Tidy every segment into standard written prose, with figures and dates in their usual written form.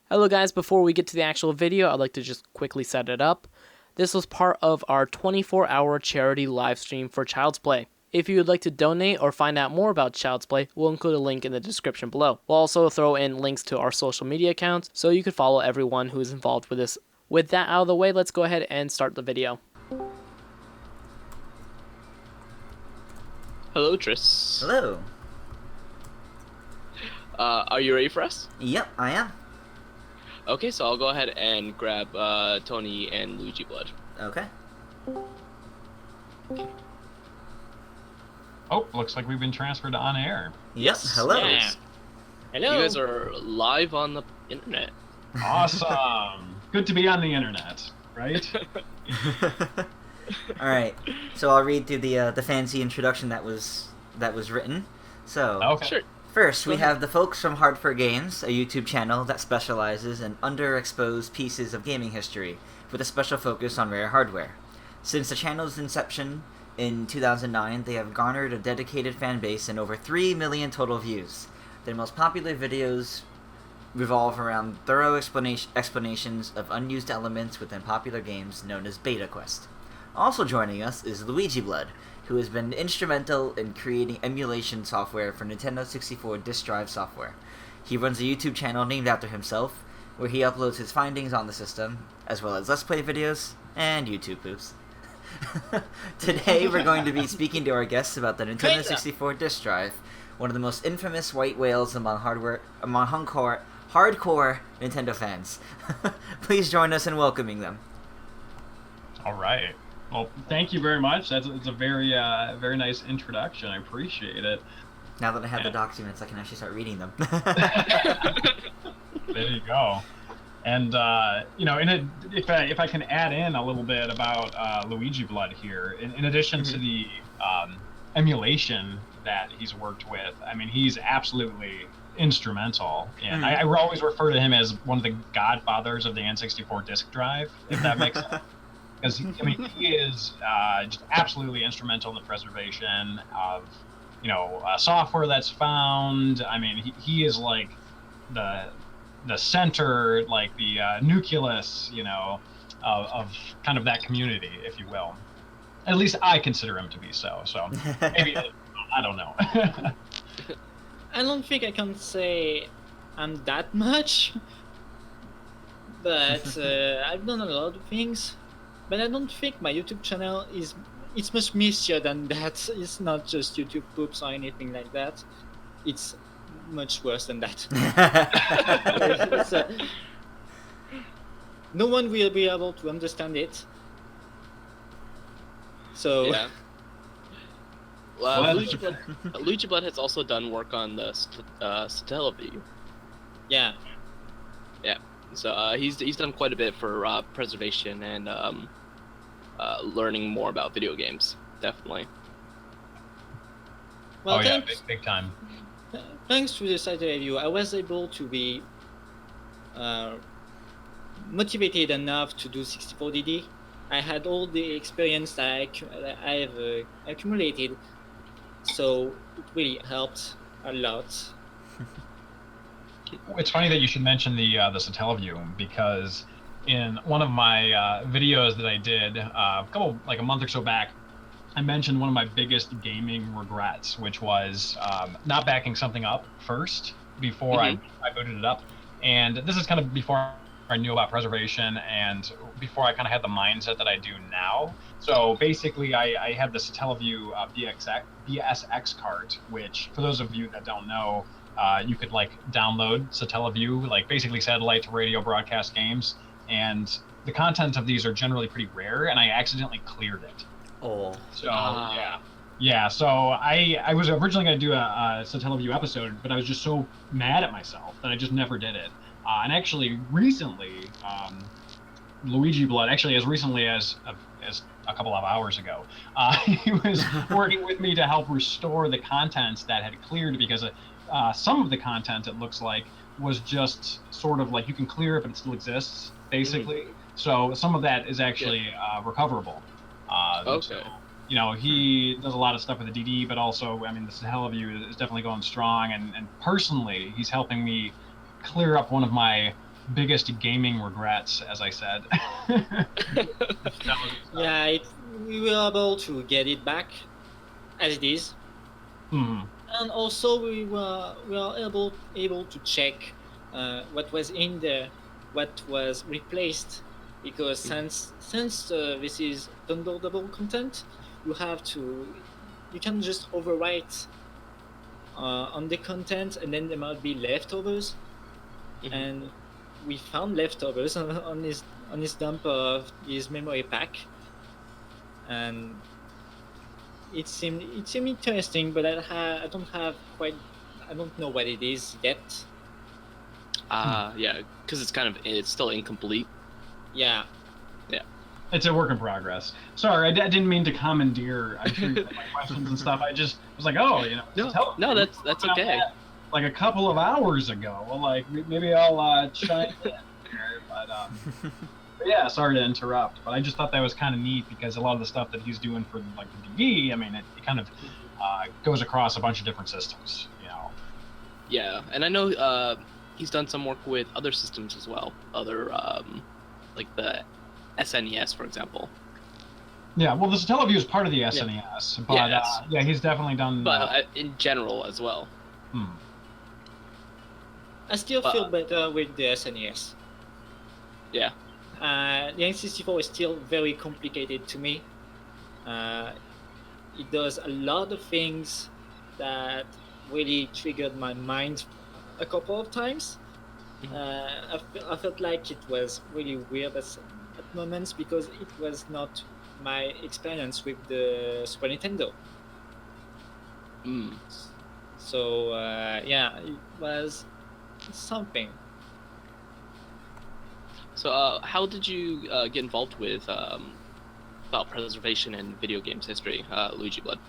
Hello guys, before we get to the actual video, I'd like to just quickly set it up. This was part of our 24-hour charity live stream for Child's Play. If you would like to donate or find out more about Child's Play, we'll include a link in the description below. We'll also throw in links to our social media accounts so you can follow everyone who is involved with this. With that out of the way, let's go ahead and start the video. Hello, Tris. Hello. Are you ready for us? Yep, I am. Okay, so I'll go ahead and grab Tony and LuigiBlood. Okay. Oh, looks like we've been transferred to on air. Yes. Hello. Yeah. Hello. You guys are live on the internet. Awesome. Good to be on the internet, right? All right. So I'll read through the fancy introduction that was written. So Okay. Sure. first we have the folks from Hard4Games, a YouTube channel that specializes in underexposed pieces of gaming history, with a special focus on rare hardware. Since the channel's inception in 2009, they have garnered a dedicated fan base and over 3 million total views. Their most popular videos revolve around thorough explanations of unused elements within popular games known as Beta Quest. Also joining us is LuigiBlood, who has been instrumental in creating emulation software for Nintendo 64 disk drive software. He runs a YouTube channel named after himself, where he uploads his findings on the system, as well as Let's Play videos and YouTube poops. Today we're going to be speaking to our guests about the Nintendo 64 disk drive, one of the most infamous white whales among hardcore Nintendo fans. Please join us in welcoming them. All right. Well, thank you very much. It's a very very nice introduction. I appreciate it. Now that I have the documents, I can actually start reading them. There you go. And if I can add in a little bit about LuigiBlood here, in addition to the emulation that he's worked with, I mean, he's absolutely instrumental. And I always refer to him as one of the godfathers of the N64 disk drive, if that makes sense. Because he is just absolutely instrumental in the preservation of software that's found. I mean, he is like the center, like the nucleus, of kind of that community, if you will. At least I consider him to be so. So maybe I don't know. I don't think I can say I'm that much, but I've done a lot of things. But I don't think my YouTube channel it's much messier than that. It's not just YouTube poops or anything like that. It's much worse than that. No one will be able to understand it. So Yeah. LuigiBlood has also done work on the Satellaview. yeah. Yeah. So he's done quite a bit for preservation and learning more about video games. Definitely. Well, Oh yeah, thanks, big time. thanks to the site review, I was able to be motivated enough to do 64DD. I had all the experience that I've accumulated, so it really helped a lot. It's funny that you should mention the Satellaview, because in one of my videos that I did a month or so back, I mentioned one of my biggest gaming regrets, which was not backing something up first before I booted it up. And this is kind of before I knew about preservation and before I kind of had the mindset that I do now. So basically, I had the Satellaview BSX cart, which, for those of you that don't know, you could download Satellaview, basically satellite to radio broadcast games, and the content of these are generally pretty rare, and I accidentally cleared it. Oh. So yeah. So I was originally going to do a Satellaview episode, but I was just so mad at myself that I just never did it. And actually, recently, LuigiBlood, actually as recently as a couple of hours ago, he was working with me to help restore the content that had cleared, because some of the content, it looks like, was just sort of you can clear it, but it still exists, basically. So some of that is actually recoverable. Okay. So, he does a lot of stuff with the DD, but also, I mean, the Satellaview is definitely going strong, and personally, he's helping me clear up one of my biggest gaming regrets, as I said. Yeah, we were able to get it back as it is, and also we were able to check what was in there, what was replaced, because since this is downloadable content, you can just overwrite on the content, and then there might be leftovers, and we found leftovers on his dump of his memory pack, and it seemed interesting, but I don't know what it is yet. Yeah, because it's still incomplete. Yeah. It's a work in progress. Sorry, I didn't mean to commandeer. I'm sure you had my questions and stuff. I just was like, oh, No, that's okay. Like a couple of hours ago. Well, like maybe I'll chime in here, but yeah, sorry to interrupt. But I just thought that was kind of neat because a lot of the stuff that he's doing for like the DD, I mean, it kind of goes across a bunch of different systems. Yeah, and I know he's done some work with other systems as well. Other like the SNES, for example. Yeah, well, this Teleview is part of the SNES, but yeah, he's definitely done. But in general as well. I still feel better with the SNES. Yeah. The N64 is still very complicated to me. It does a lot of things that really triggered my mind a couple of times. I felt like it was really weird at moments because it was not my experience with the Super Nintendo. So yeah, it was something. So how did you get involved with file preservation and video games history, LuigiBlood?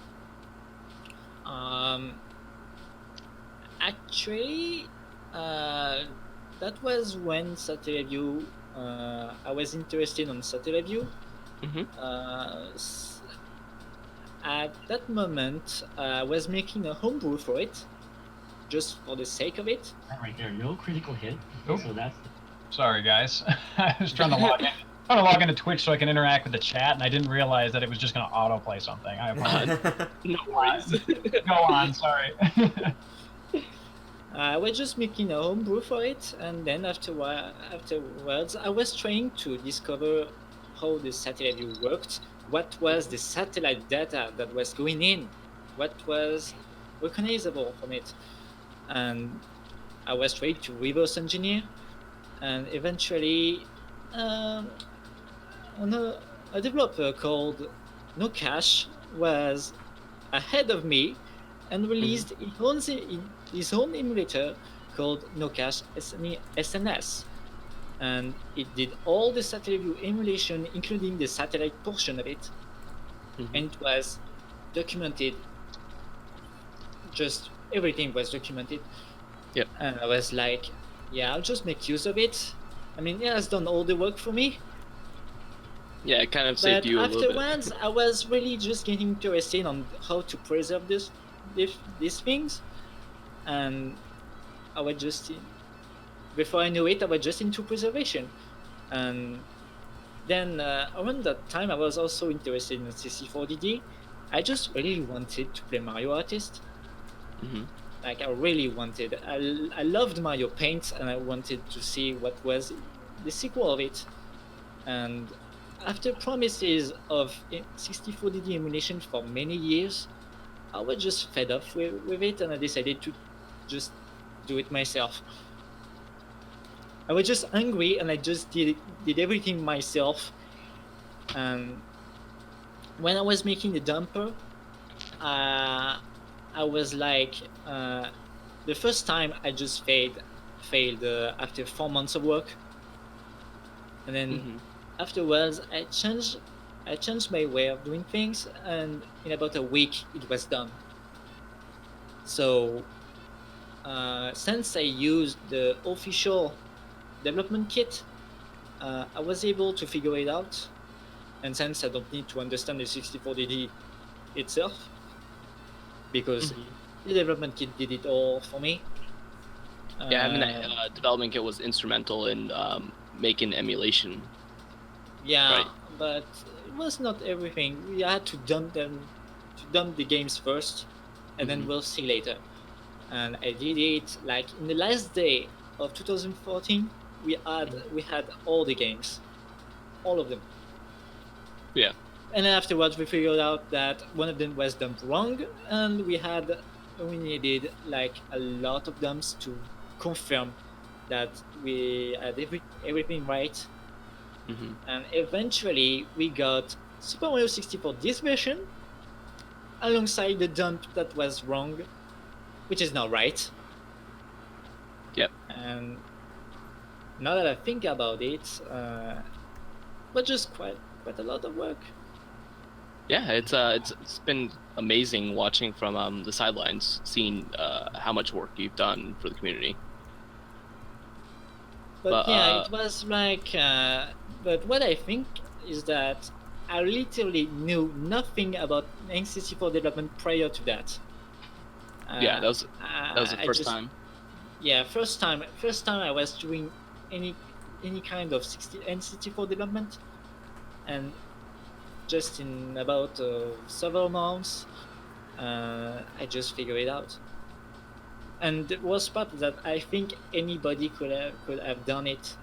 Actually, that was when Satellaview. I was interested on Satellaview. At that moment, I was making a homebrew for it, just for the sake of it. Right there, no critical hit. Nope. So that's. Sorry, guys. I was trying to log into Twitch so I can interact with the chat, and I didn't realize that it was just going to autoplay something. I apologize. No worries. Go on, sorry. I was just making a homebrew for it, and then afterwards, I was trying to discover how the satellite view worked, what was the satellite data that was going in, what was recognizable from it, and I was trying to reverse engineer, and eventually, a developer called No Cache was ahead of me and released his own emulator called No Cache SNS, and it did all the satellite view emulation, including the satellite portion of it, and it was documented. Just everything was documented. Yep. And I was like, yeah, I'll just make use of it. I mean, it has done all the work for me. Yeah, it kind of saved you a little bit. But afterwards, I was really just getting interested on how to preserve these things, and I was just before I knew it, I was just into preservation. And then around that time, I was also interested in N64DD. I just really wanted to play Mario Artist. Like, I really wanted. I loved Mario Paint, and I wanted to see what was the sequel of it. And after promises of 64DD emulation for many years, I was just fed up with it, and I decided to just do it myself. I was just angry, and I just did everything myself. And when I was making the dumper, I was like, the first time I just failed after 4 months of work, and then afterwards I changed my way of doing things, and in about a week it was done. So since I used the official development kit, I was able to figure it out, and since I don't need to understand the 64DD itself, because the development kit did it all for me, Yeah, having that development kit was instrumental in making emulation. Yeah, Right. but it was not everything. We had to dump the games first, and then Mhm. we'll see later. And I did it like in the last day of 2014. We had all the games, all of them. Yeah. And then afterwards, we figured out that one of them was dumped wrong, and we needed like a lot of dumps to confirm that we had everything right. Hmm. And eventually, we got Super Mario 64 this version alongside the dump that was wrong, which is now right. Yep. And now that I think about it, but just quite a lot of work. Yeah, it's been amazing watching from the sidelines, seeing how much work you've done for the community. But yeah, it was like. But what I think is that I literally knew nothing about N64 development prior to that. Yeah, that was the first time. Yeah, first time I was doing any kind of N64 development, and just in about several months, I just figured it out. And the worst part is that I think anybody could have done it.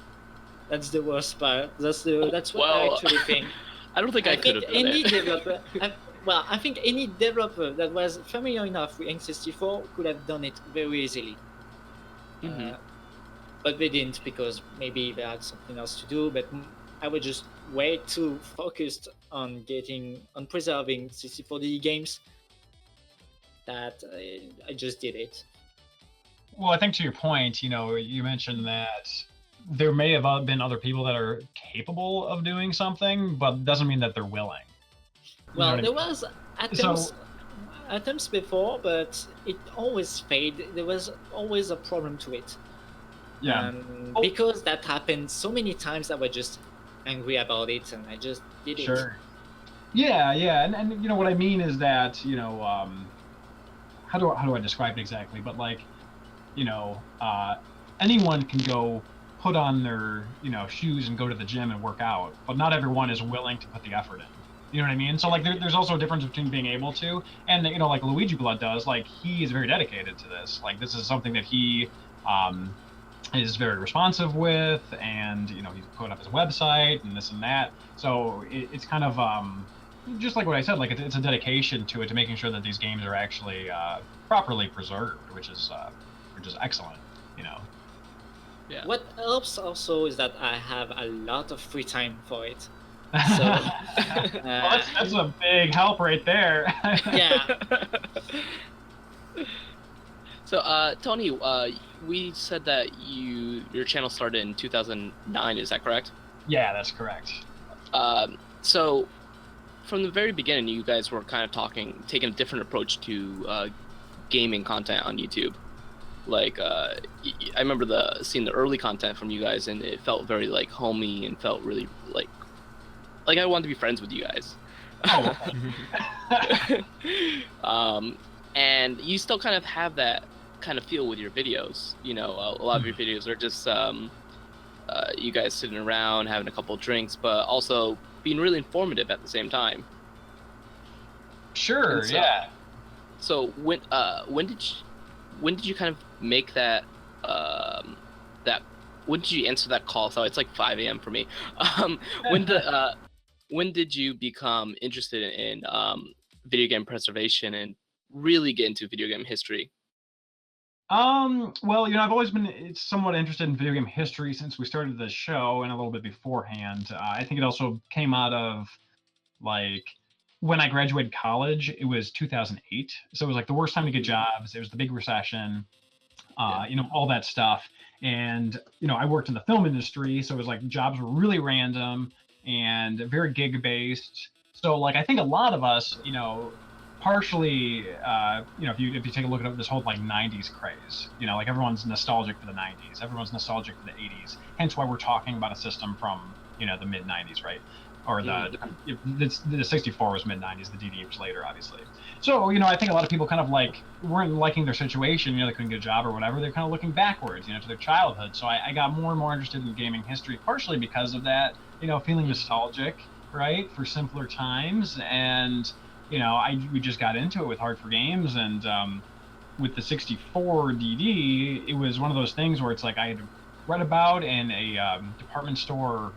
That's the worst part. That's what I actually think. I don't think I could have done any it. developer. I think any developer that was familiar enough with N64 could have done it very easily. Mhm. But they didn't, because maybe they had something else to do. But I was just way too focused on preserving 64DD games that I just did it. Well, I think to your point, you mentioned that there may have been other people that are capable of doing something, but doesn't mean that they're willing. Well, there was attempts before, but it always failed. There was always a problem to it. Yeah. Because that happened so many times, I was just angry about it, and I just did it. Sure. Yeah, and what I mean is that how do I describe it exactly? But like, anyone can go put on their shoes and go to the gym and work out, but not everyone is willing to put the effort in. You know what I mean? So like there's also a difference between being able to and like LuigiBlood does. Like, he is very dedicated to this. Like, this is something that he is very responsive with, and he's put up his website and this and that. So it's kind of just like what I said. Like, it's a dedication to it, to making sure that these games are actually properly preserved, which is excellent. Yeah. What helps also is that I have a lot of free time for it. So well, that's a big help right there. Yeah. So, Tony, we said that your channel started in 2009. Is that correct? Yeah, that's correct. So, from the very beginning, you guys were kind of taking a different approach to gaming content on YouTube. Like, I remember seeing the early content from you guys, and it felt very like homey, and felt really like I wanted to be friends with you guys. Oh. And you still kind of have that kind of feel with your videos. A lot of your videos are just you guys sitting around having a couple of drinks, but also being really informative at the same time. Sure. So, yeah. So when did you kind of make that when did you answer that call? So it's like 5 a.m. for me. When did you become interested in video game preservation and really get into video game history? Well, I've always been somewhat interested in video game history since we started the show, and a little bit beforehand. I think it also came out of like when I graduated college. It was 2008, so it was like the worst time to get jobs. It was the big recession, all that stuff. And I worked in the film industry, so it was like jobs were really random and very gig based. So like I think a lot of us, partially, if you take a look at this whole like 90s craze, like everyone's nostalgic for the 90s, everyone's nostalgic for the 80s. Hence why we're talking about a system from the mid 90s, right? or the 64 was mid 90s, the DD was later, obviously. So, I think a lot of people kind of weren't liking their situation, they couldn't get a job or whatever. They're kind of looking backwards, to their childhood. So I got more and more interested in gaming history, partially because of that, feeling nostalgic, right, for simpler times. And, we just got into it with Hard4Games, and with the 64 DD, it was one of those things where it's like I had read about in a department store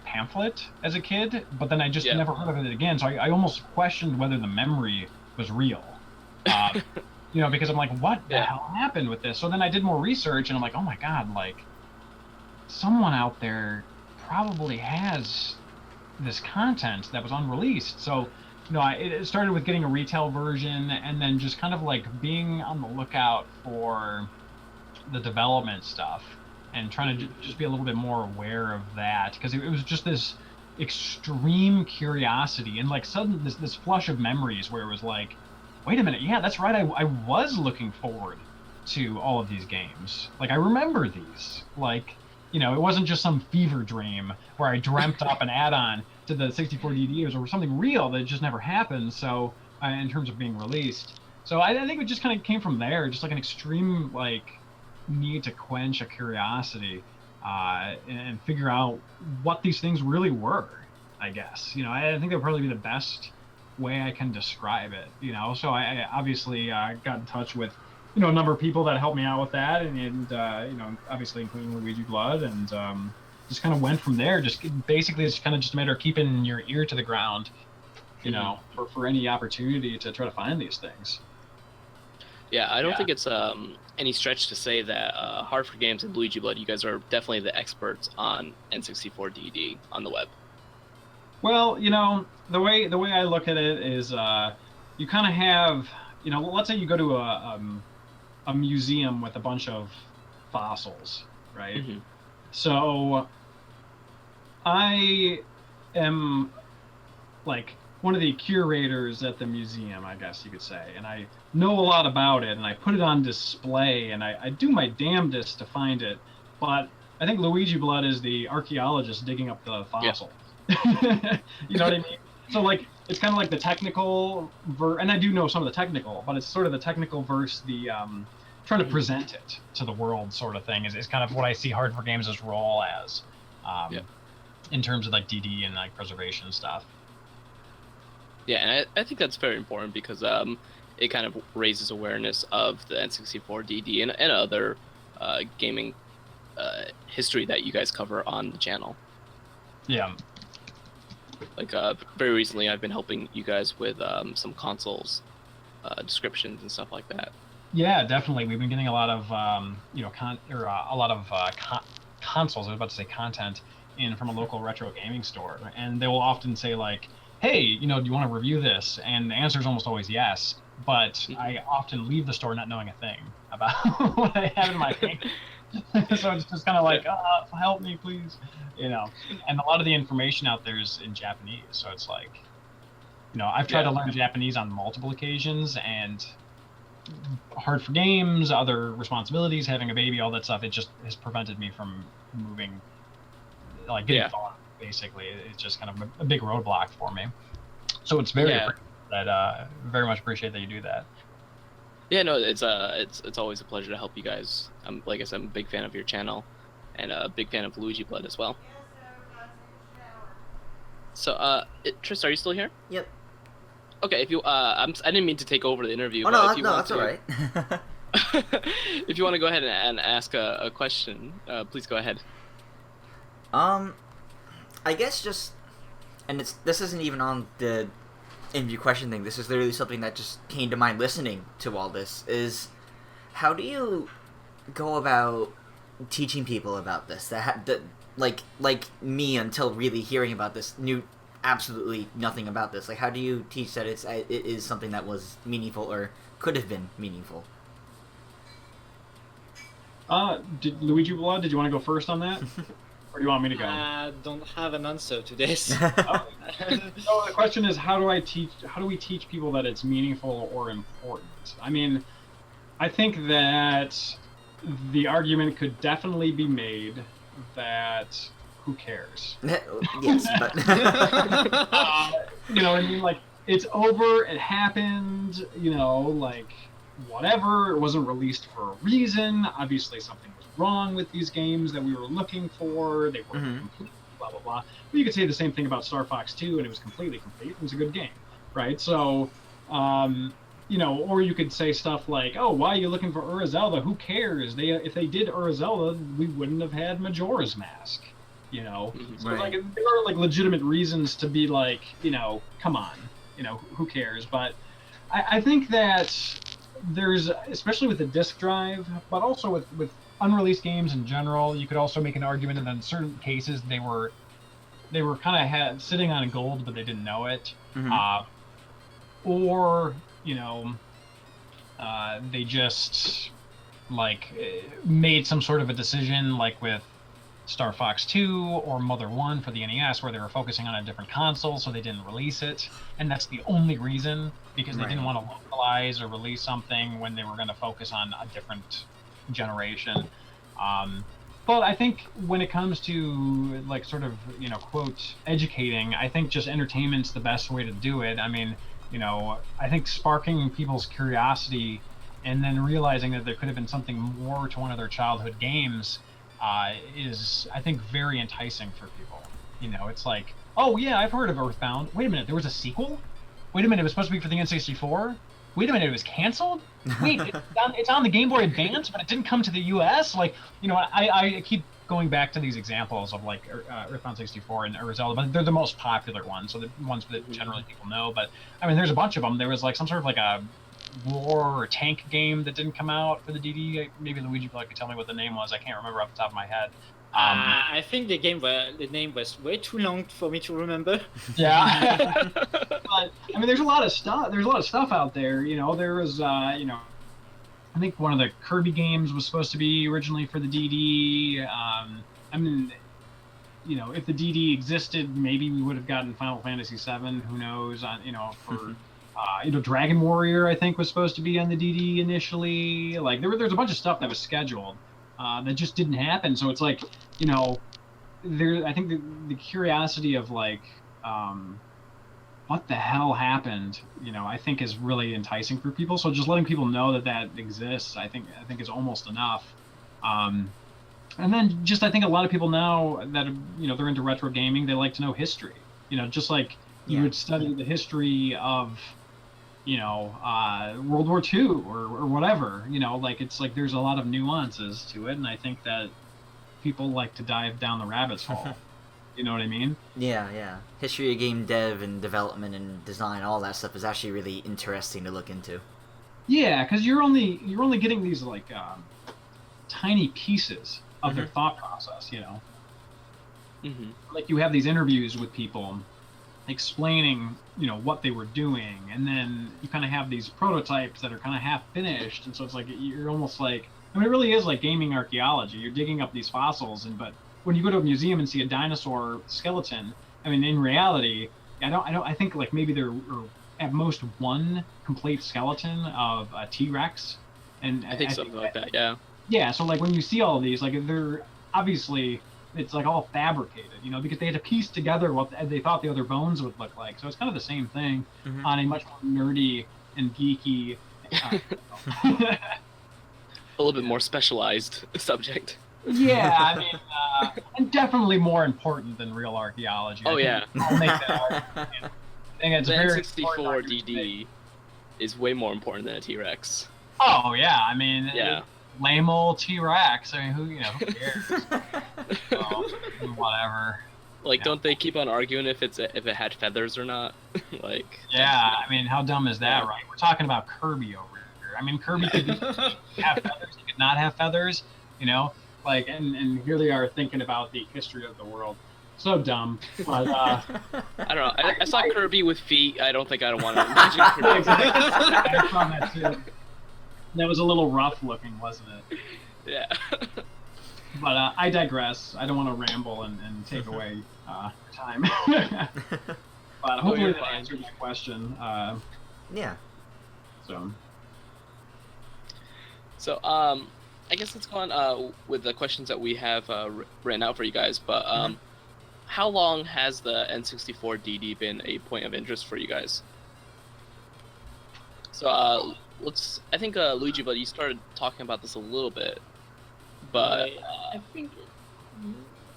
pamphlet as a kid, but then I just never heard of it again. So I almost questioned whether the memory was real, because I'm like, what the hell happened with this? So then I did more research, and I'm like, oh my god, someone out there probably has this content that was unreleased. So it started with getting a retail version, and then just kind of being on the lookout for the development stuff and trying to just be a little bit more aware of that, because it was just this extreme curiosity and sudden this flush of memories where it was like, wait a minute, yeah, that's right, I was looking forward to all of these games. I remember these. It wasn't just some fever dream where I dreamt up an add-on to the 64 DD or something real that just never happened. So in terms of being released, so I think it just kind of came from there, just an extreme need to quench a curiosity and figure out what these things really were, I guess. I think that would probably be the best way I can describe it. So I obviously got in touch with a number of people that helped me out with that, and obviously including LuigiBlood, and just kind of went from there. Just basically, it's kind of just a matter of keeping your ear to the ground, for any opportunity to try to find these things. Yeah, I don't think it's any stretch to say that Hard4Games and LuigiBlood, you guys are definitely the experts on N64DD on the web. Well, the way I look at it is, you kind of have, let's say you go to a museum with a bunch of fossils, right? Mm-hmm. So I am one of the curators at the museum, I guess you could say, and I know a lot about it, and I put it on display, and I do my damnedest to find it, but I think LuigiBlood is the archaeologist digging up the fossil. Yeah. You know what I mean? So it's kind of the technical and I do know some of the technical, but it's sort of the technical versus the trying to present it to the world sort of thing is kind of what I see Hard4Games' role as, in terms of DD and preservation stuff. Yeah, and I think that's very important because it kind of raises awareness of the N64DD and other gaming history that you guys cover on the channel. Yeah. Very recently, I've been helping you guys with some consoles descriptions and stuff like that. Yeah, definitely. We've been getting a lot of consoles. I was about to say content in from a local retro gaming store, and they will often say hey, do you want to review this? And the answer is almost always yes, but I often leave the store not knowing a thing about what I have in my hand. So it's just kind of help me, please. And a lot of the information out there is in Japanese. So it's I've tried to learn Japanese on multiple occasions, and Hard4Games, other responsibilities, having a baby, all that stuff, it just has prevented me from moving, getting far. Basically, it's just kind of a big roadblock for me. So it's very very much appreciate that you do that. Yeah, no, it's always a pleasure to help you guys. Like I said, I'm a big fan of your channel, and a big fan of LuigiBlood as well. So, Tris, are you still here? Yep. Okay, if you, I didn't mean to take over the interview. Oh but no, if you that's all right. If you want to go ahead and ask a question, please go ahead. I guess just, and this isn't even on the interview question thing. This is literally something that just came to mind listening to all this. Is how do you go about teaching people about this? That like me, until really hearing about this, knew absolutely nothing about this. How do you teach that it is something that was meaningful or could have been meaningful? LuigiBlood, did you want to go first on that? Or do you want me to go? I don't have an answer to this. So the question is, how do we teach people that it's meaningful or important? I mean, I think that the argument could definitely be made that who cares? Yes, but You know, I mean, like, it's over, it happened, you know, like, whatever, it wasn't released for a reason, obviously something was wrong with these games that we were looking for, they weren't complete, blah, blah, blah. But you could say the same thing about Star Fox 2, and it was completely complete, it was a good game, right? So, you know, or you could say stuff like, oh, why are you looking for Urizelda? Who cares? If they did Urizelda, we wouldn't have had Majora's Mask, you know? So, Right. like, there are, like, legitimate reasons to be like, you know, come on, you know, who cares? But I think that there's, especially with the disk drive, but also with unreleased games in general, you could also make an argument that in certain cases they were kind of sitting on gold, but they didn't know it. Or, you know, they just, like, made some sort of a decision, like with Star Fox 2 or Mother 1 for the NES, where they were focusing on a different console, so they didn't release it. And that's the only reason, because they didn't want to localize or release something when they were going to focus on a different generation. But I think when it comes to, like, sort of, you know, quote, educating, I think just entertainment's the best way to do it. I mean, you know, I think sparking people's curiosity and then realizing that there could have been something more to one of their childhood games is, I think, very enticing for people. You know, it's like, oh yeah, I've heard of Earthbound. Wait a minute, there was a sequel? Wait a minute, it was supposed to be for the N64? Wait a minute, it was canceled? Wait, it's on the Game Boy Advance, but it didn't come to the US? Like, you know, I keep going back to these examples of, like, Earthbound 64 and Urizelda, but they're the most popular ones, so the ones that generally people know. But, I mean, there's a bunch of them. There was, like, some sort of, like, a war or tank game that didn't come out for the DD. Maybe LuigiBlood could tell me what the name was. I can't remember off the top of my head. I think the name was way too long for me to remember. Yeah. But, I mean, there's a lot of stuff. There's a lot of stuff out there. You know, there was, you know, I think one of the Kirby games was supposed to be originally for the DD. I mean, you know, if the DD existed, maybe we would have gotten Final Fantasy VII. Who knows? You know, for you know, Dragon Warrior, I think, was supposed to be on the DD initially. Like, there's a bunch of stuff that was scheduled that just didn't happen. So it's like, you know, I think the curiosity of, like, what the hell happened, you know, I think is really enticing for people. So just letting people know that exists, I think is almost enough. And then just, I think a lot of people now that, you know, they're into retro gaming, they like to know history. You know, just like you would study the history of, you know, World War II or whatever. You know, like, it's like there's a lot of nuances to it, and I think that people like to dive down the rabbit's hole. You know what I mean? Yeah. History of game dev and development and design, all that stuff is actually really interesting to look into. Yeah, because you're only getting these, like, tiny pieces of their thought process. You know, like, you have these interviews with people explaining, you know, what they were doing, and then you kind of have these prototypes that are kind of half finished, and so it's like you're almost like, I mean, it really is like gaming archaeology. You're digging up these fossils, but when you go to a museum and see a dinosaur skeleton, I mean, in reality, I think, like, maybe there are at most one complete skeleton of a T-Rex, and I think something like that, yeah. Yeah, so, like, when you see all of these, like, they're obviously, it's, like, all fabricated, you know, because they had to piece together what they thought the other bones would look like. So it's kind of the same thing on a much more nerdy and geeky, a little bit more specialized subject. Yeah, I mean, and definitely more important than real archaeology. Oh, yeah. I'll make that argument. I think it's The very N64DD is way more important than a T-Rex. Oh, yeah, I mean, Yeah. Lame old T-Rex. I mean, who cares? So, whatever. Like, don't they keep on arguing if it had feathers or not? Like. Yeah, I mean, how dumb is that, right? We're talking about Kirby over here. I mean, Kirby could have feathers, he could not have feathers, you know? Like, and here they are thinking about the history of the world. So dumb. But, I don't know. I saw Kirby with feet. I don't think I want to imagine Kirby. Exactly. I saw that too. That was a little rough looking, wasn't it? Yeah. But I digress. I don't want to ramble and take away time. But hopefully that answered my question. Yeah. So, I guess let's go on with the questions that we have written out for you guys. But how long has the N64DD been a point of interest for you guys? So I think LuigiBlood, you started talking about this a little bit, but I think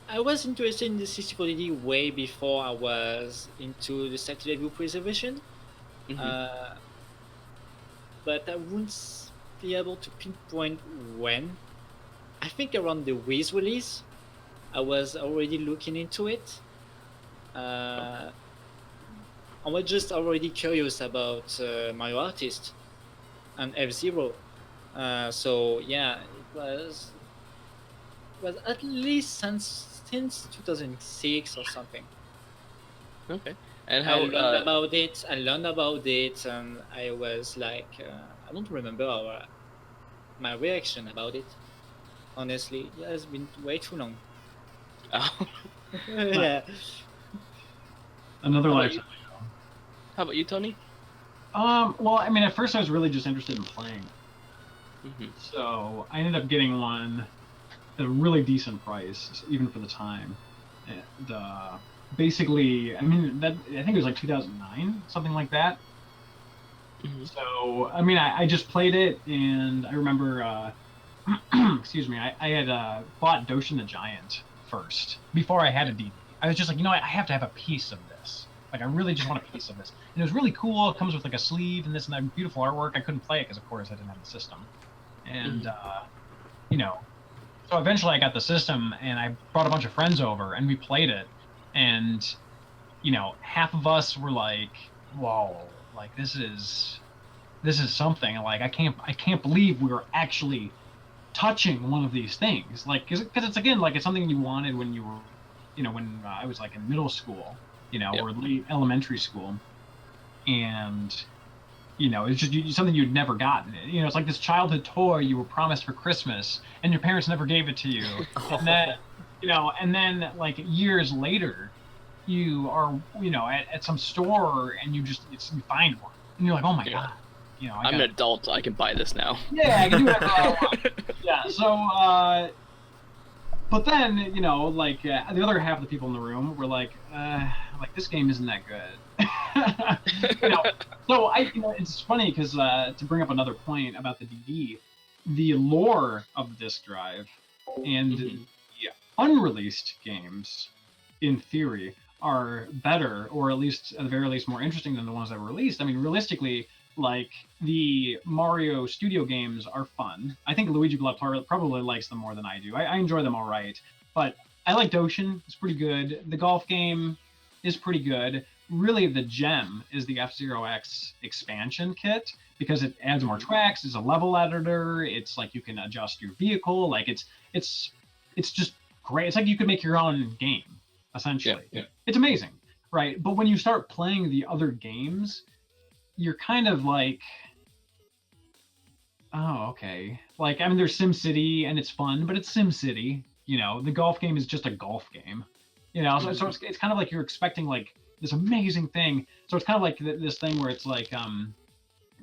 I was interested in the 64DD way before I was into the satellite view preservation. Mhm. But I wouldn't be able to pinpoint when. I think around the Wii's release, I was already looking into it. I was just already curious about Mario Artist and F-Zero. So yeah, it was at least since 2006 or something. Okay. And I how learned about it. And I was like, I don't remember my reaction about it. Honestly, it has been way too long. oh, Yeah. Another how about life. you? How about you, Tony? Well, I mean, at first I was really just interested in playing, Mhm. so I ended up getting one at a really decent price, even for the time. And basically, I mean, I think it was like 2009, something like that. Mhm. So, I mean, I just played it, and I remember, excuse me, I had bought Doshin the Giant first before I had a DD. I was just like, I have to have a piece of this. Like, I really just want a piece of this. And it was really cool. It comes with like a sleeve and this and that beautiful artwork. I couldn't play it because, of course, I didn't have the system. And, Mhm. you know, so eventually I got the system and I brought a bunch of friends over and we played it. And, half of us were like, whoa, like this is something. Like I can't believe we were actually touching one of these things, like because it's again like it's something you wanted when you were when I was like in middle school, Yep. or late elementary school. And it's just something you'd never gotten. It's like this childhood toy you were promised for Christmas and your parents never gave it to you. And then like years later you are at some store and you find one and you're like, oh my Yeah. god, I I'm an got, adult. I can buy this now. yeah, I can do whatever I want. Yeah, so but then, like the other half of the people in the room were like this game isn't that good. you know, so it's funny because to bring up another point about the DD, the lore of the disk drive and Mhm. the unreleased games, in theory, are better, or at least at the very least more interesting than the ones that were released. I mean, realistically, like the Mario Studio games are fun. I think LuigiBlood probably likes them more than I do. I enjoy them all right, but I like Doshin. It's pretty good. The golf game is pretty good. Really, the gem is the F-Zero X expansion kit because it adds more tracks. It's a level editor. It's like you can adjust your vehicle. Like it's just great. It's like you could make your own game essentially. Yeah. It's amazing, right? But when you start playing the other games, you're kind of like, oh, okay. Like, I mean, there's SimCity and it's fun, but it's SimCity. The golf game is just a golf game. So it's kind of like you're expecting like this amazing thing. So it's kind of like this thing where it's like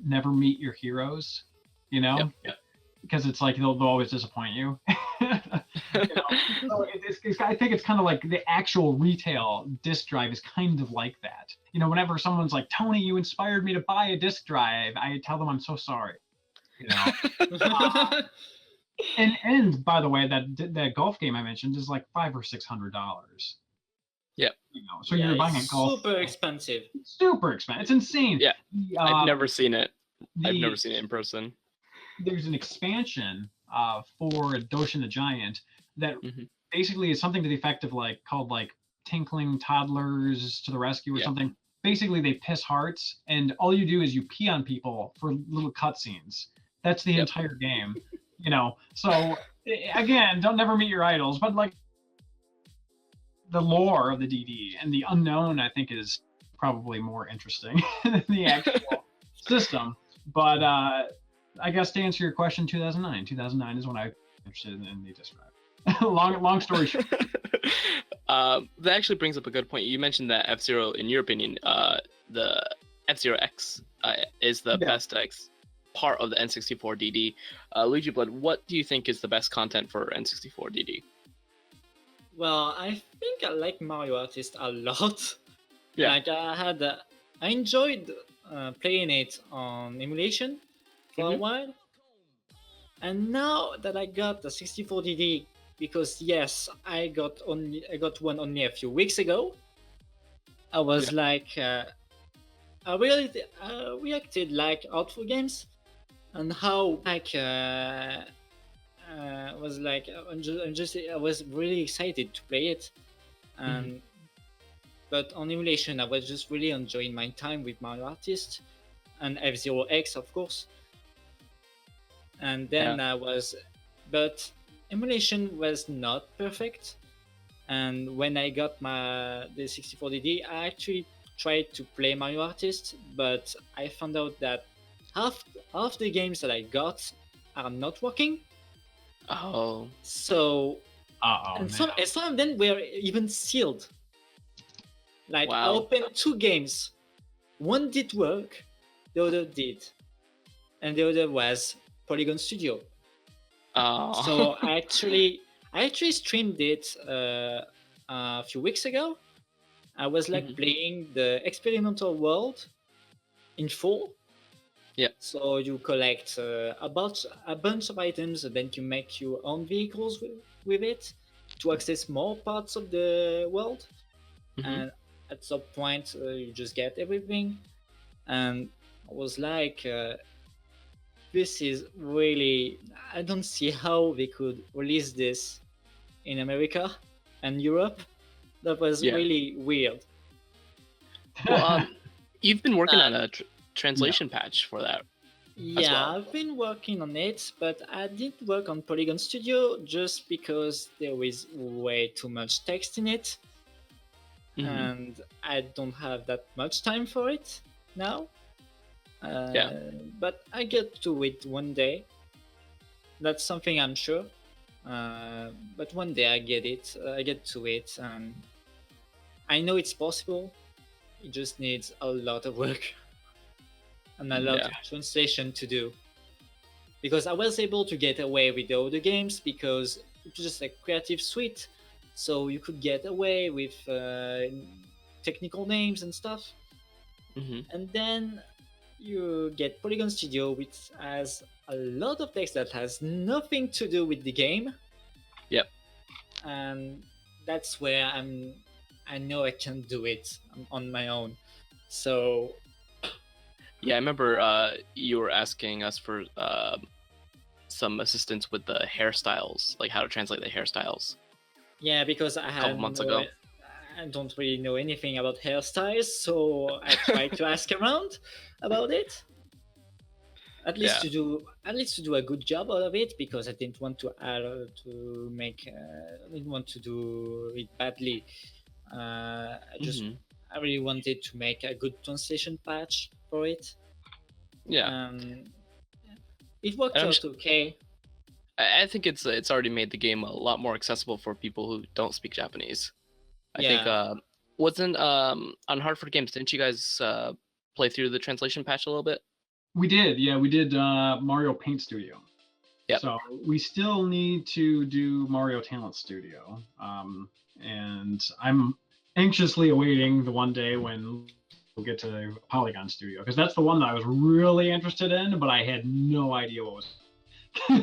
never meet your heroes. Yep. Because it's like they'll always disappoint you. So I think it's kind of like the actual retail disk drive is kind of like that. Whenever someone's like, Tony, you inspired me to buy a disk drive, I tell them I'm so sorry. And by the way, that golf game I mentioned is like $500 or $600. Yep. So Yeah, you're buying a it's golf. super expensive. Super expensive. It's insane. Yeah. I've Uh, never seen it. I've never the seen it in person. There's an expansion for Doshin the Giant that Mhm. basically is something to the effect of called Tinkling Toddlers to the Rescue or Yeah. something. Basically, they piss hearts, and all you do is you pee on people for little cutscenes. That's the Yep. entire game. So again, don't never meet your idols, but like the lore of the DD and the unknown, I think, is probably more interesting than the actual system. But I guess to answer your question, 2009. 2009 is when I was interested in the disk drive. long story short. That actually brings up a good point. You mentioned that F-Zero, in your opinion, the F-Zero X is the best part of the N64DD. LuigiBlood, what do you think is the best content for N64DD? Well, I think I like Mario Artist a lot. Yeah. Like I enjoyed playing it on emulation for a Mhm. while, and now that I got the 64DD, because yes, I got one only a few weeks ago. I was Yeah. like, I really reacted like Hard4Games and how like was like I was really excited to play it, Mhm. and but on emulation I was just really enjoying my time with Mario Artist and F-Zero X, of course. And Yeah. then but emulation was not perfect. And when I got the 64DD, I actually tried to play Mario Artist, but I found out that half half the games that I got are not working. Oh. So Oh and man. some of them were even sealed. Like I Wow. opened two games, one did work, the other did, and the other was Polygon Studio. So Oh. I actually streamed it a few weeks ago. I was like Mhm. playing the experimental world in full. Yeah. So you collect a bunch of items, and then you make your own vehicles with it to access more parts of the world. Mhm. And at some point, you just get everything. And I was like, this is really. I don't see how they could release this in America and Europe. That was Yeah. really weird. Well, you've been working Uh, on a Yeah. translation patch for that as Yeah, well. I've been working on it, but I did work on Polygon Studio just because there is way too much text in it, Mhm. and I don't have that much time for it now. Yeah. But I get to it one day. That's something I'm sure. But one day I get it. I get to it, and I know it's possible. It just needs a lot of work and a lot Yeah. of translation to do. Because I was able to get away with the other games because it was just a creative suite, so you could get away with technical names and stuff. Mhm. And then you get Polygon Studio, which has a lot of text that has nothing to do with the game, Yep. and that's where I know I can do it on my own. So Yeah, I remember you were asking us for some assistance with the hairstyles, like how to translate the hairstyles yeah, because a couple months ago. I don't really know anything about hairstyles, so I tried to ask around about it. Yeah. At least to do a good job out of it, because I didn't want to I didn't want to do it badly. Mhm. I really wanted to make a good translation patch for it. Yeah. Um, it And worked out okay. I think it's already made the game a lot more accessible for people who don't speak Japanese. I think Yeah, wasn't on Hard4Games, didn't you guys play through the translation patch a little bit? We did. Yeah, we did Mario Paint Studio. Yep. So we still need to do Mario Talent Studio. And I'm anxiously awaiting the one day when we'll get to Polygon Studio, because that's the one that I was really interested in, but I had no idea what was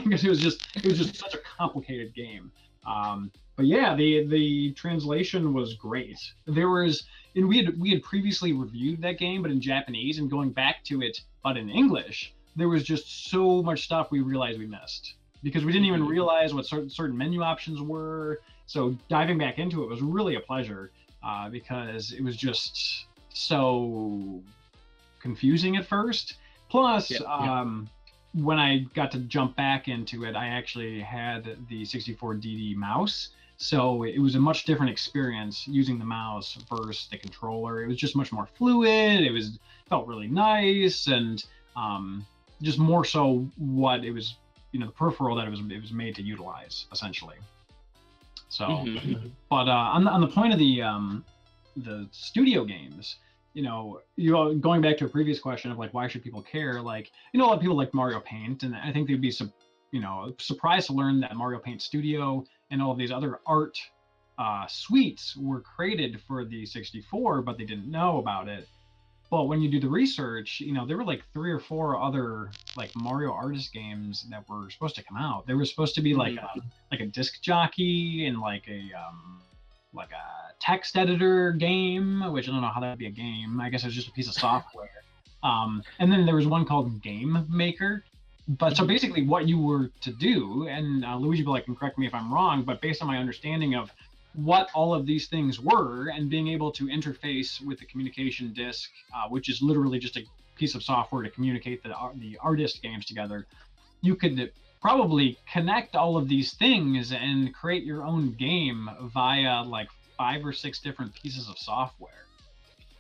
because it was just such a complicated game. But yeah, the translation was great. There was, and we had previously reviewed that game, but in Japanese, and going back to it, but in English, there was just so much stuff we realized we missed because we didn't even Mhm. realize what certain menu options were. So diving back into it was really a pleasure because it was just so confusing at first. Plus, Yep. when I got to jump back into it, I actually had the 64DD mouse. So it was a much different experience using the mouse versus the controller. It was just much more fluid. Felt really nice, and just more so what it was, the peripheral that it was made to utilize essentially. So, Mhm. but on the point of the studio games, going back to a previous question of like why should people care? Like, a lot of people like Mario Paint, and I think they'd be surprised to learn that Mario Paint Studio and all of these other art suites were created for the 64, but they didn't know about it. But when you do the research, there were like 3 or 4 other like Mario Artist games that were supposed to come out. There was supposed to be like a disc jockey and like a text editor game, which I don't know how that would be a game. I guess it was just a piece of software. And then there was one called Game Maker. But so basically what you were to do, and LuigiBlood can correct me if I'm wrong, but based on my understanding of what all of these things were and being able to interface with the communication disk, which is literally just a piece of software to communicate the artist games together, you could probably connect all of these things and create your own game via like 5 or 6 different pieces of software.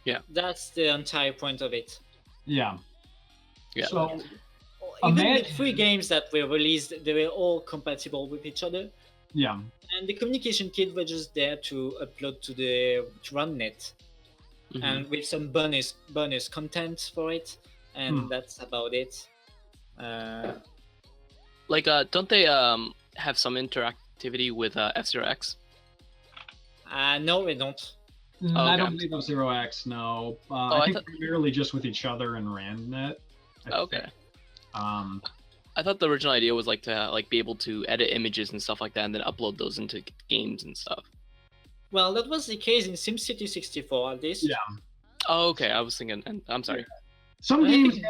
Yeah. That's the entire point of it. Yeah. Yeah. So even the 3 games that were released, they were all compatible with each other. Yeah. And the communication kit was just there to upload to RunNet, and with some bonus content for it, and that's about it. Don't they have some interactivity with F-Zero X? No, they don't. I don't believe F-Zero X. No, I think primarily just with each other and RandNet. Okay. I thought the original idea was like to be able to edit images and stuff like that, and then upload those into games and stuff. Well, that was the case in SimCity 64 at least. Yeah. Oh, okay. I was thinking, and I'm sorry. Some games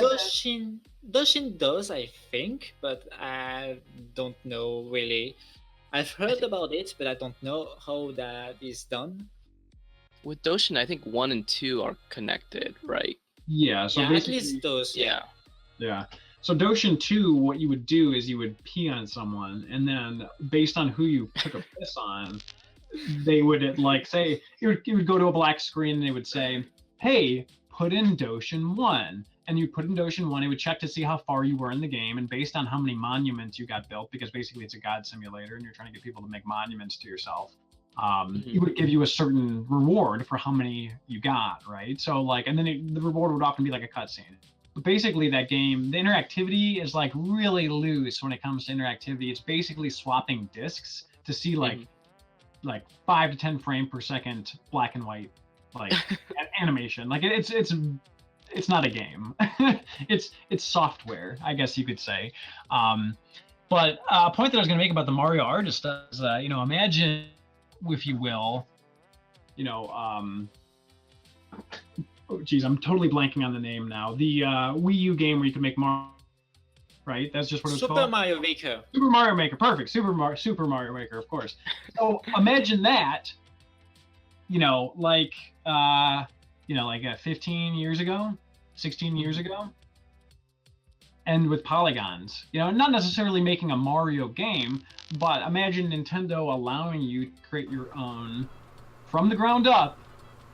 Doshin does, I think, but I don't know really. I've heard about it, but I don't know how that is done. With Doshin, I think 1 and 2 are connected, right? Yeah. So at least those. Yeah. Yeah. So Doshin 2, what you would do is you would pee on someone, and then based on who you took a piss on, they would like say it would go to a black screen and they would say, "Hey, put in Doshin 1." And you put in Doshin 1, it would check to see how far you were in the game, and based on how many monuments you got built, because basically it's a god simulator and you're trying to get people to make monuments to yourself, it would give you a certain reward for how many you got, right? So like, and then the reward would often be like a cutscene. But basically that game, the interactivity is like really loose when it comes to interactivity. It's basically swapping discs to see like 5 to 10 frame per second black and white like animation. Like it's not a game. it's software, I guess you could say. But a point that I was going to make about the Mario Artist is, imagine, if you will, oh geez, I'm totally blanking on the name now. The Wii U game where you can make Mario, right? That's just what it's called. Super Mario Maker. Super Mario Maker, perfect. Super Mario Maker, of course. So imagine that, like 15 years ago, 16 years ago, and with polygons. Not necessarily making a Mario game, but imagine Nintendo allowing you to create your own, from the ground up,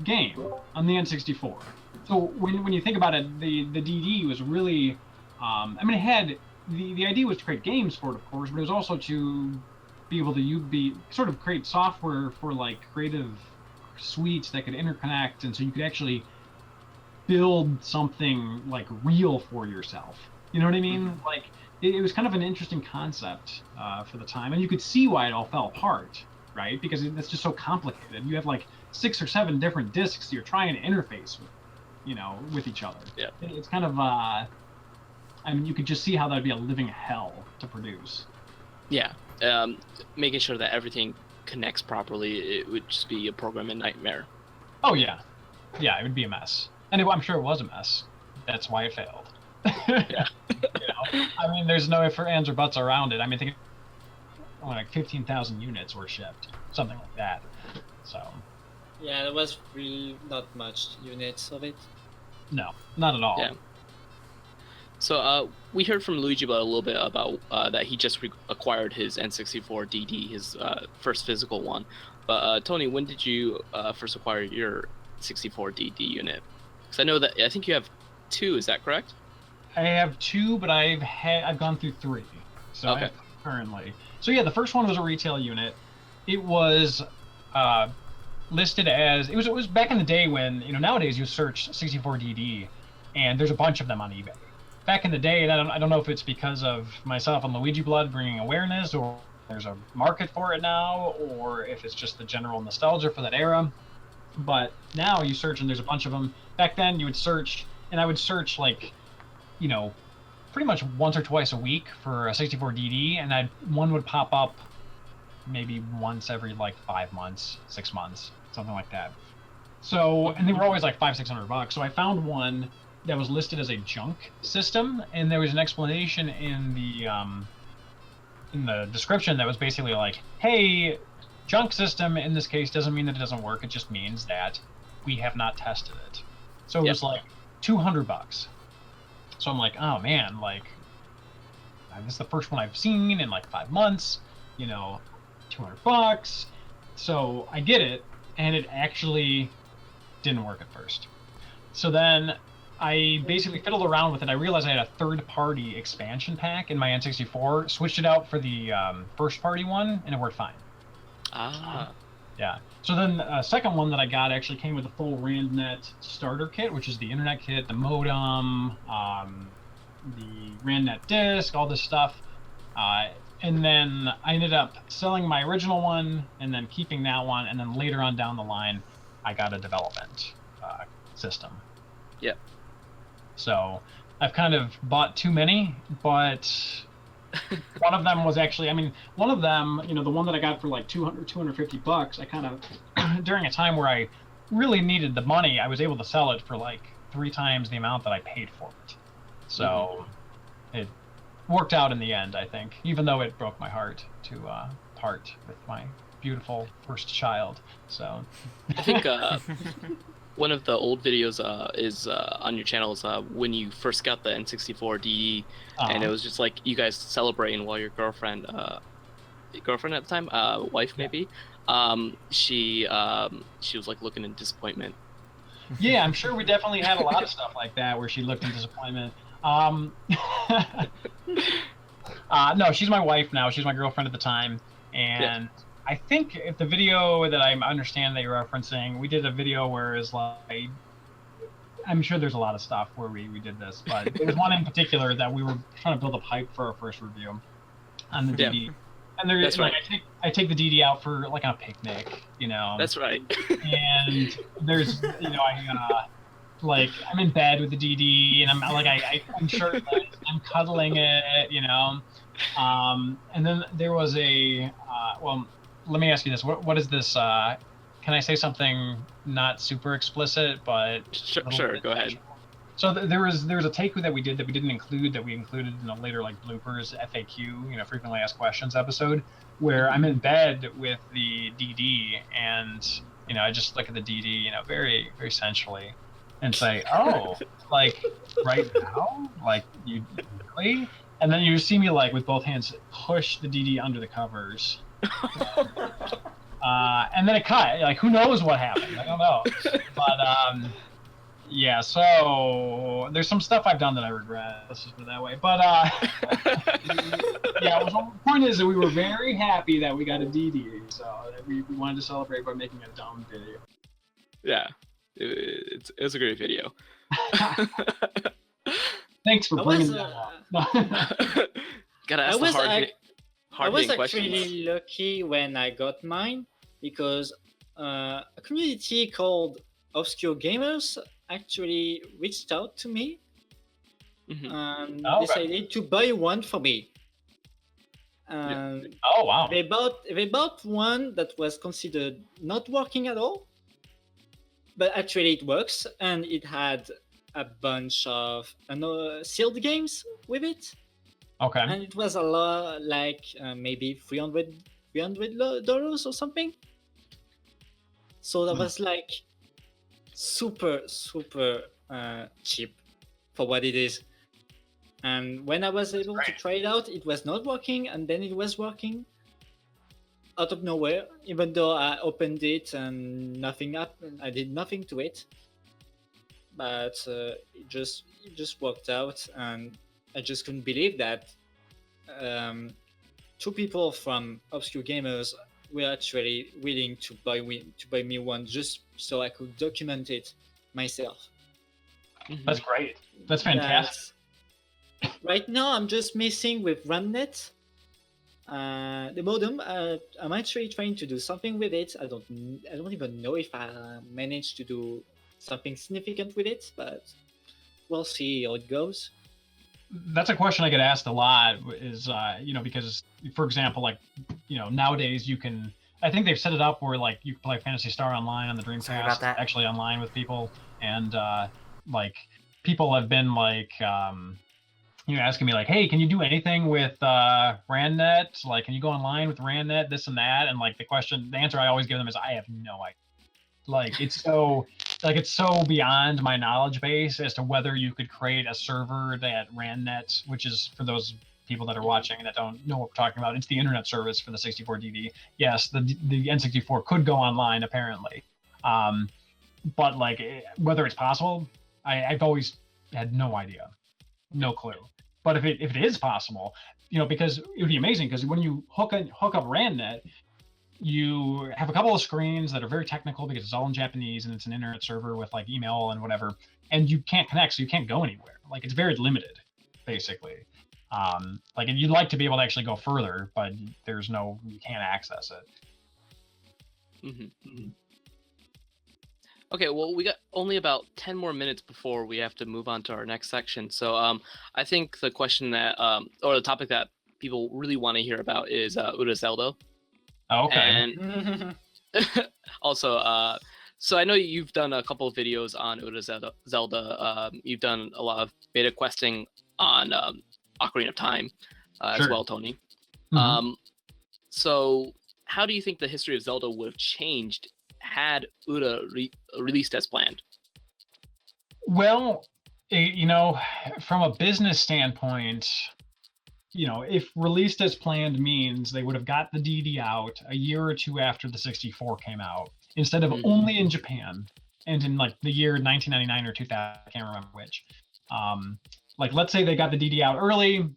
game on the N64. So when you think about it, the DD was really, it had the idea was to create games for it, of course, but it was also to be able to sort of create software for like creative suites that could interconnect, and so you could actually build something like real for yourself. You know what I mean? Like it was kind of an interesting concept for the time, and you could see why it all fell apart, right? Because it's just so complicated. You have like 6 or 7 different discs you're trying to interface with, with each other. Yeah. It's kind of, you could just see how that'd be a living hell to produce. Yeah. Making sure that everything connects properly, it would just be a programming nightmare. Oh yeah. Yeah, it would be a mess. And I'm sure it was a mess. That's why it failed. Yeah. There's no ifs, ands, or buts around it. Think like 15,000 units were shipped, something like that. So. Yeah, there was really not much units of it. No, not at all. Yeah. So we heard from LuigiBlood a little bit about that he just acquired his N64DD, his first physical one. But Tony, when did you first acquire your 64DD unit? Because I think you have 2. Is that correct? I have 2, but I've gone through 3. So okay. Currently. So yeah, the first one was a retail unit. It was listed as it was back in the day when nowadays you search 64DD and there's a bunch of them on eBay. Back in the day, and I don't know if it's because of myself and LuigiBlood bringing awareness or there's a market for it now, or if it's just the general nostalgia for that era. But now you search and there's a bunch of them. Back then you would search, and I would search like, pretty much once or twice a week for a 64DD, and one would pop up maybe once every like 5 months, 6 months, something like that. So, and they were always like $500-600. So I found one that was listed as a junk system, and there was an explanation in the description that was basically like, hey, junk system in this case doesn't mean that it doesn't work. It just means that we have not tested it. So it was like $200. So I'm like, oh man, like this is the first one I've seen in like 5 months, $200. So I get it, and it actually didn't work at first. So then I basically fiddled around with it. I realized I had a third-party expansion pack in my N64, switched it out for the first-party one, and it worked fine. Ah. Yeah. So then a second one that I got actually came with a full RandNet starter kit, which is the internet kit, the modem, the RandNet disk, all this stuff. And then I ended up selling my original one and then keeping that one. And then later on down the line, I got a development system. Yeah. So I've kind of bought too many, but one of them was actually, one of them, the one that I got for like $250, I kind of, during a time where I really needed the money, I was able to sell it for like 3 times the amount that I paid for it. So it worked out in the end, I think, even though it broke my heart to part with my beautiful first child. So I think one of the old videos is on your channel is when you first got the N64DD, and it was just like you guys celebrating while your girlfriend at the time, wife maybe, she was like looking in disappointment. Yeah, I'm sure we definitely had a lot of stuff like that where she looked in disappointment. No, she's my wife now. She's my girlfriend at the time, and I think if the video that I understand that you're referencing, we did a video where it's like, I'm sure there's a lot of stuff where we did this, but there was one in particular that we were trying to build up hype for our first review on the DD. And there, That's like, right. I take the DD out for like on a picnic, That's right. and there's, I'm in bed with the DD, and I'm shirtless, I'm cuddling it, and then there was let me ask you this: what is this? Can I say something not super explicit, but Sure, go ahead. So there was a take that we didn't include, that we included in a later like bloopers FAQ, frequently asked questions episode, where I'm in bed with the DD, and I just look at the DD, very very sensually, and say, oh, like right now, like you really? And then you see me like with both hands push the DD under the covers. And then it cut. Like, who knows what happened? I don't know. But yeah. So there's some stuff I've done that I regret. Let's just put it that way. But yeah. The point is that we were very happy that we got a DD. So we wanted to celebrate by making a dumb video. Yeah, it was a great video. Thanks for bringing that up. Gotta ask the hard I was questions. actually lucky when I got mine, because a community called Obscure Gamers actually reached out to me and decided to buy one for me. And oh wow! They bought one that was considered not working at all, but actually it works, and it had a bunch of sealed games with it. Okay. And it was a lot, like maybe $300 or something. So that was like super cheap for what it is. And when I was able to try it out, it was not working, and then it was working out of nowhere. Even though I opened it and nothing happened, I did nothing to it. But it just worked out, and I just couldn't believe that 2 people from Obscure Gamers were actually willing to buy me one, just so I could document it myself. That's great. That's fantastic. Right now, I'm just messing with RandNet. The modem, I'm actually trying to do something with it. I don't even know if I managed to do something significant with it, but we'll see how it goes. That's a question I get asked a lot. Is because for example, like nowadays you can. I think they've set it up where like you can play Phantasy Star Online on the Sorry about Dreamcast, that. actually online with people, and like people have been like asking me like, hey, can you do anything with RANDnet? Like, can you go online with RANDnet, this and that? And like the answer I always give them is I have no idea. Like it's so beyond my knowledge base as to whether you could create a server that RANDnet, which is for those people that are watching that don't know what we're talking about, it's the internet service for the 64DD. Yes, the N64 could go online apparently, but like whether it's possible, I've always had no idea, no clue. But if it is possible, because it would be amazing, because when you hook up RANDnet, you have a couple of screens that are very technical because it's all in Japanese and it's an internet server with like email and whatever, and you can't connect, so you can't go anywhere. Like it's very limited, basically. Like you'd like to be able to actually go further, but you can't access it. Mm-hmm. Okay, well, we got only about 10 more minutes before we have to move on to our next section. So I think the question that, or the topic that people really want to hear about is Ura Zelda. Oh, okay. And also, so I know you've done a couple of videos on Ura Zelda. You've done a lot of beta questing on Ocarina of Time as well, Tony. Mm-hmm. So how do you think the history of Zelda would have changed had Ura released as planned? Well, from a business standpoint, if released as planned means they would have got the DD out a year or two after the 64 came out, instead of only in Japan and in like the year 1999 or 2000, I can't remember which. Like let's say they got the DD out early,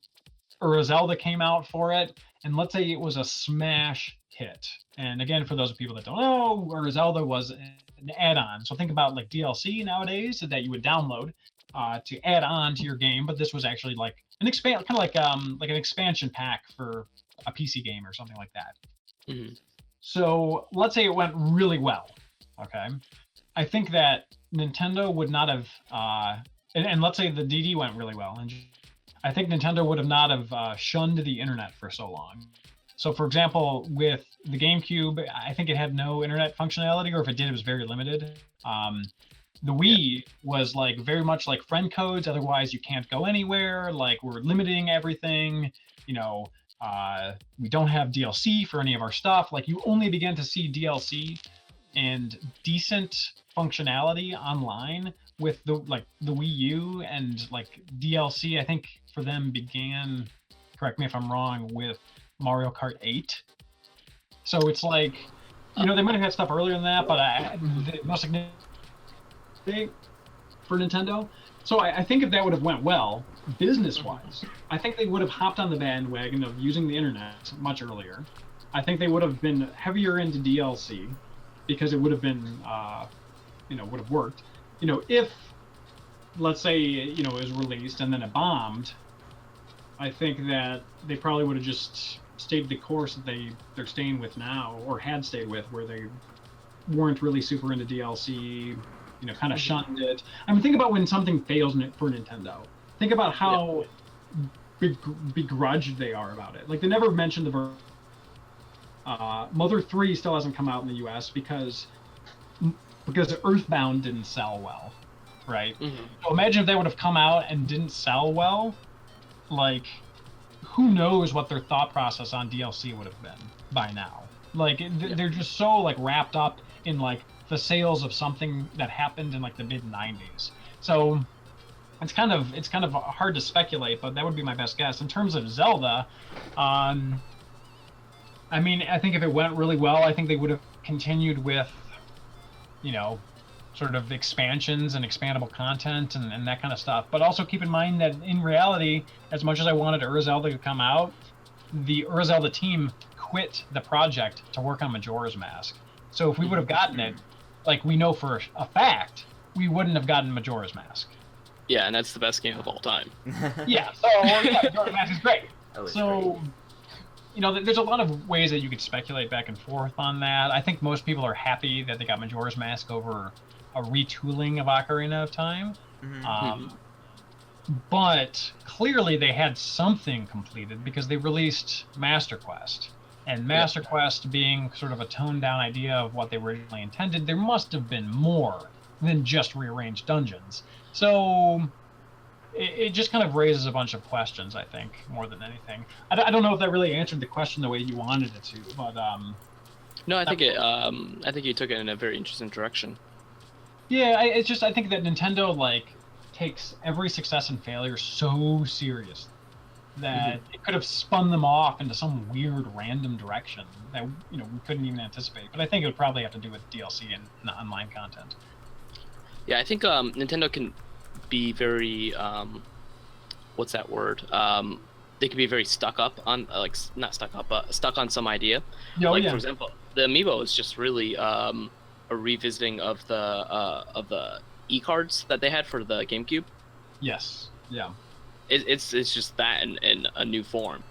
or Zelda came out for it, and let's say it was a smash hit. And again, for those people that don't know, Ura Zelda was an add-on. So think about like DLC nowadays that you would download to add on to your game, but this was actually like an kind of like an expansion pack for a PC game or something like that. Mm-hmm. So let's say it went really well. Okay, I think that Nintendo would not have, and let's say the DD went really well, and I think Nintendo would have not have shunned the internet for so long. So, for example, with the GameCube, I think it had no internet functionality, or if it did, it was very limited. The Wii was like very much like friend codes. Otherwise, you can't go anywhere. Like we're limiting everything. We don't have DLC for any of our stuff. Like you only began to see DLC and decent functionality online with the Wii U, and like DLC. I think for them began. Correct me if I'm wrong. With Mario Kart 8. So it's like, they might have had stuff earlier than that, but the most significant for Nintendo. So I think if that would have went well, business-wise, I think they would have hopped on the bandwagon of using the internet much earlier. I think they would have been heavier into DLC because it would have been, would have worked. If, let's say, it was released and then it bombed, I think that they probably would have just stayed the course that they're staying with now, or had stayed with, where they weren't really super into DLC, kind of shunned it. I mean, think about when something fails for Nintendo. Think about how begrudged they are about it. Like, they never mentioned the Mother 3 still hasn't come out in the US because Earthbound didn't sell well, right? Mm-hmm. So imagine if they would have come out and didn't sell well. Like, who knows what their thought process on DLC would have been by now. Like, they're just so, like, wrapped up in, like, the sales of something that happened in, like, the mid-90s. So, it's kind of hard to speculate, but that would be my best guess. In terms of Zelda, I mean, I think if it went really well, I think they would have continued with, sort of expansions and expandable content and that kind of stuff. But also keep in mind that in reality, as much as I wanted Ura Zelda to come out, the Ura Zelda team quit the project to work on Majora's Mask. So if we would have gotten it, like we know for a fact, we wouldn't have gotten Majora's Mask. Yeah, and that's the best game of all time. Yeah, so Majora's Mask is great. Oh, so, there's a lot of ways that you could speculate back and forth on that. I think most people are happy that they got Majora's Mask over a retooling of Ocarina of Time. But clearly they had something completed because they released Master Quest. And Master Quest being sort of a toned-down idea of what they originally intended, there must have been more than just rearranged dungeons. So it just kind of raises a bunch of questions, I think, more than anything. I don't know if that really answered the question the way you wanted it to, but no, I think you took it in a very interesting direction. Yeah, I think that Nintendo takes every success and failure so serious that it could have spun them off into some weird random direction that we couldn't even anticipate. But I think it would probably have to do with DLC and online content. Yeah, I think Nintendo can be very what's that word? They can be very stuck on not stuck up, but stuck on some idea. For example, the Amiibo is just really a revisiting of the e-cards that they had for the GameCube. Yes. Yeah. It's just that in a new form.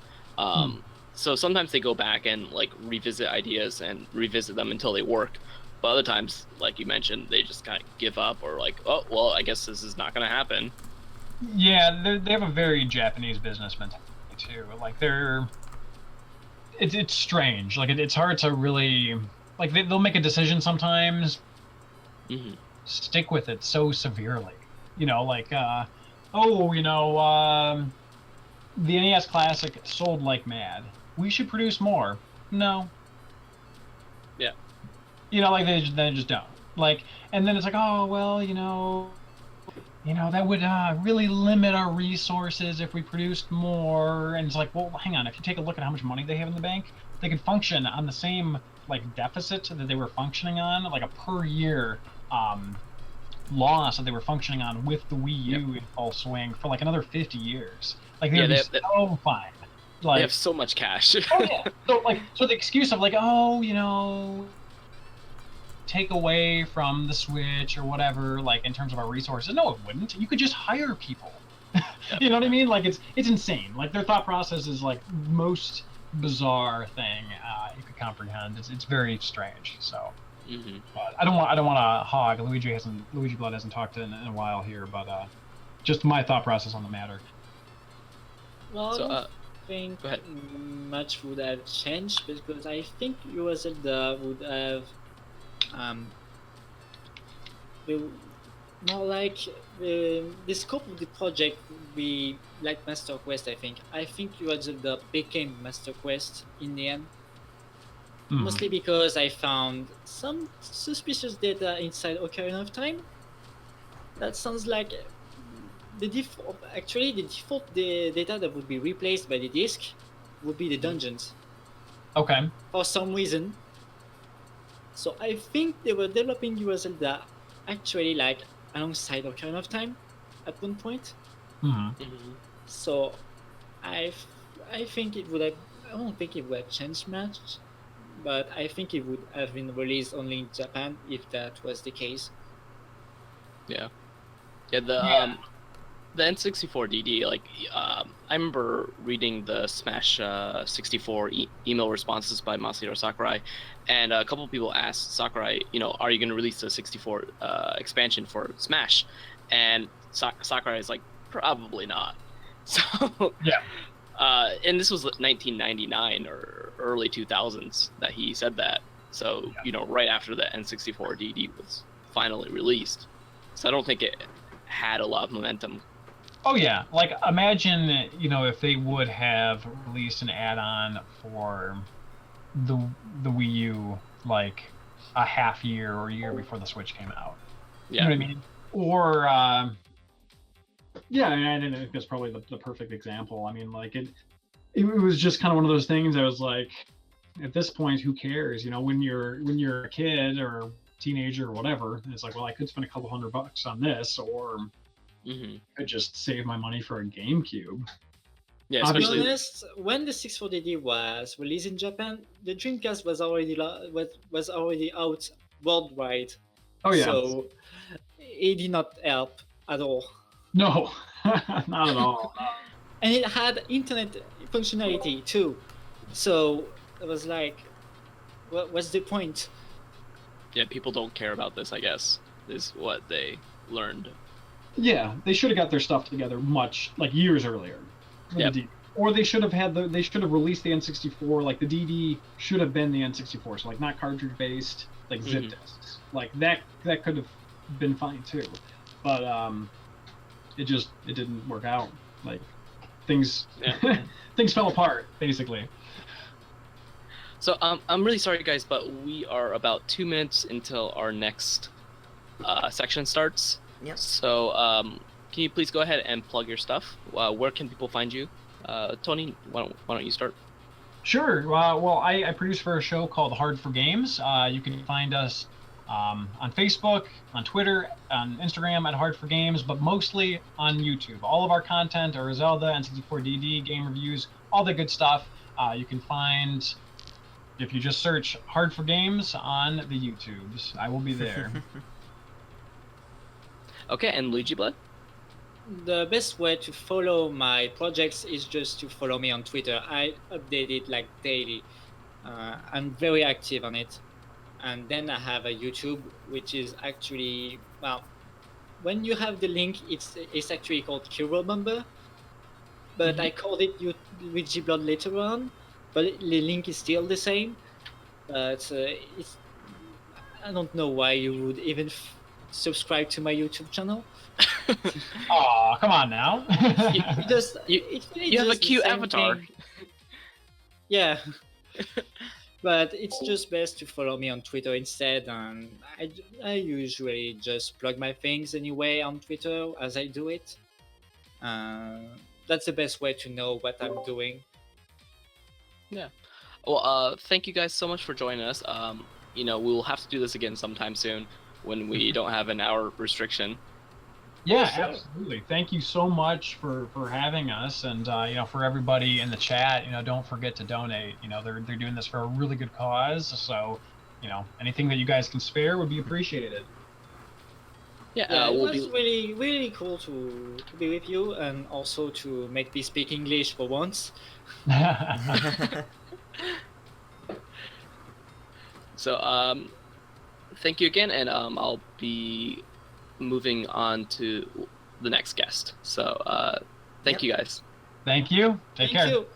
So sometimes they go back and revisit ideas and revisit them until they work. But other times, like you mentioned, they just kind of give up or oh well, I guess this is not going to happen. Yeah, they have a very Japanese business mentality too. It's strange. It's hard to really they'll make a decision sometimes, stick with it so severely. The NES Classic sold like mad. We should produce more. No. Yeah. They just don't. And then it's oh well, that would really limit our resources if we produced more. And it's well, hang on. If you take a look at how much money they have in the bank, they could function on the same deficit that they were functioning on, a per year loss that they were functioning on with the Wii U in full swing for another 50 years. They're so fine. They have so much cash. Oh yeah. So the excuse of take away from the Switch or whatever, in terms of our resources. No, it wouldn't. You could just hire people. You know what I mean? It's insane. Their thought process is most bizarre thing you could comprehend. It's very strange. So. But I don't want to hog. LuigiBlood hasn't talked in a while here, but just my thought process on the matter. Well, I don't think much would have changed because I think Zelda would have more the scope of the project would be like Master Quest. I think Zelda became Master Quest in the end. Mostly because I found some suspicious data inside Ocarina of Time. That sounds like the default. Actually, the default data that would be replaced by the disc would be the dungeons. Okay. For some reason. So I think they were developing Zelda actually alongside Ocarina of Time at one point. So I think it would have. I don't think it would have changed much. But I think it would have been released only in Japan if that was the case. Yeah. The N64DD, I remember reading the Smash 64 email responses by Masahiro Sakurai, and a couple of people asked Sakurai, are you going to release the 64 expansion for Smash? And Sakurai is probably not. So yeah. And this was 1999 or early 2000s that he said that. So, right after the N64DD was finally released. So I don't think it had a lot of momentum. Oh yeah, imagine, if they would have released an add-on for the Wii U, a half year or a year before the Switch came out. Yeah. You know what I mean? Or, yeah, I think that's probably the perfect example. I mean, it was just kind of one of those things that was at this point, who cares? When you're a kid or teenager or whatever, it's well, I could spend a couple $100 on this, or I could just save my money for a GameCube. Yeah, to be especially honest, when the 64DD was released in Japan, the Dreamcast was already out worldwide. Oh yeah. So it did not help at all. No, not at all. And it had internet functionality too. So it was like, what's the point? Yeah, people don't care about this, I guess, is what they learned. Yeah, they should have got their stuff together much like years earlier. Yep. Or they should have they should have released the N64. Like the DD should have been the N64, so like not cartridge based, like zip discs. Like that could have been fine too, but it didn't work out. Like things things fell apart basically. So I'm really sorry, guys, but we are about 2 minutes until our next section starts. Yep. So can you please go ahead and plug your stuff? Where can people find you? Tony, why don't you start? Sure. Well, I produce for a show called Hard4Games. You can find us on Facebook, on Twitter, on Instagram at Hard4Games, but mostly on YouTube. All of our content are Zelda, N64DD, game reviews, all the good stuff. You can find, if you just search Hard4Games on the YouTubes, I will be there. Okay, and LuigiBlood? The best way to follow my projects is just to follow me on Twitter. I update it like daily. I'm very active on it. And then I have a YouTube, which is actually, well, when you have the link, it's actually called Hero Member. But I called it LuigiBlood later on. But the link is still the same. But it's, I don't know why you would even subscribe to my YouTube channel. Aw, come on now. You have a cute avatar. Thing. Yeah. But it's just best to follow me on Twitter instead, and I usually just plug my things anyway on Twitter as I do it. That's the best way to know what I'm doing. Yeah. Well, thank you guys so much for joining us. We will have to do this again sometime soon when we don't have an hour restriction. Yeah, sure. Absolutely. Thank you so much for having us, and for everybody in the chat, don't forget to donate. They're doing this for a really good cause, so anything that you guys can spare would be appreciated. Yeah, it was really, really cool to be with you, and also to make me speak English for once. So, thank you again, and I'll be moving on to the next guest. So, thank you guys. Thank you. Take care. Thank you.